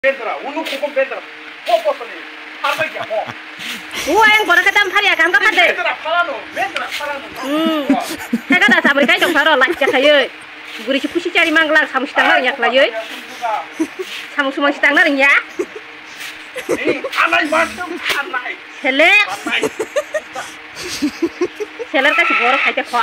밴드라 오늘 고건 밴드라 뽀뽀더니 할머니야 뭐 우와 yang borak ketam hari ya kamka kade 밴드라 팔아노 hega da sabri kai jong paro lacca kaye guri ci pusi cari manglang samu sitang na nyak laye samu suma sitang na nya 이 하나이 말씀 하나이 selek kasi borak kai te kho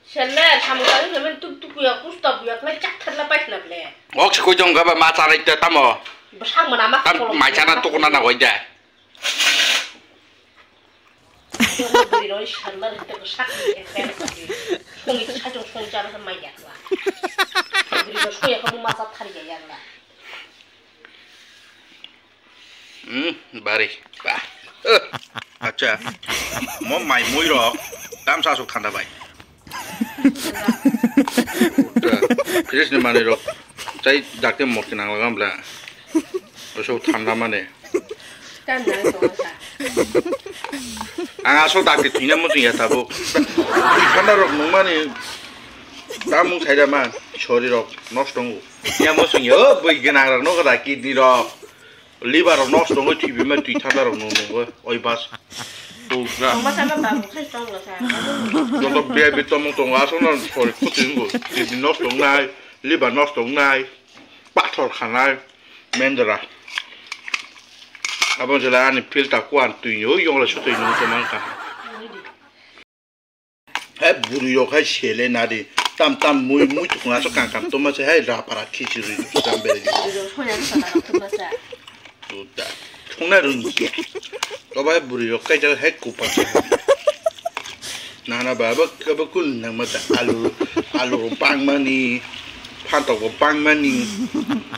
selek samu kali nemen tuk ya kusta buyak na cak thar la pai na ble 혹시 그 정가 봐 마차라 있다 따모 besang menama 땀 마차나 또 나나 거이자 beri roi selek itu besak ni sungi sajong sungi jalan sama ya lah beri roi sungi kamu masa thari ya lah 바리 봐 아차 뭐 많이 모이러 땀 사서 간다 봐이 그래서 말이로 저희 작게 먹지 나가면 몰라 그래서 탐나만해 kan nang dosa 아서 닭이 뒤냐 무슨 야 타보 하나로 농만이 땀 살자만 처리로 너스동고 야 무슨 여 보이게 나가라 너가 기디로 리바로 너스동고 TV만 뒤타다로 노는 어이 봤어 나 엄마 sama babu kan tong la sa 너도 베베 tomong 와서는 소리 코트는 거 이 너스동 나이 리바 너스동 나이 빠터 하나 맨더라 아버지라 아니 필다 꾸안 뚜요 용을 수도 있는 것만까 해 부르요 해 셀레 나리 땀땀 무이 tuk나서 깡깡 또 마세 해 라파라 키지를 담배를 소년 사다가 tumasa 좋다 통나는 게 또봐 부르요 까자 해 고파서 나나 바바 그버군 나마다 알로 빵마니 판다고 빵마니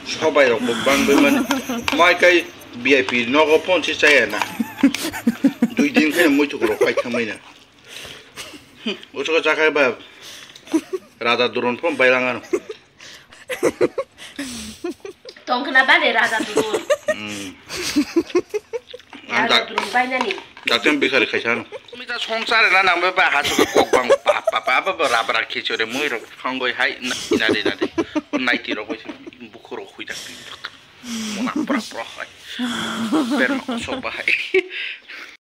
서바이로 빵배만 마이카이 VIP 너가 폰치 짜야나 두이 दिन 그냥 뭐 쪽으로 파이 카마이나 어서가 자가 봐 라다 드론 폰 바이랑하노 tong kenapa deh rasa dulu 안다 dulu banyak nih 작전 비카리 가잖아 미자 송사를 나랑 봐 하수가 꼭방 빠빠빠빠 라바라 키초레 뭐이로 한 거에 하이 나리 나이티로 거기 무코로 후이다 뭐나 뿌라뿌라 하이 bermak soba hai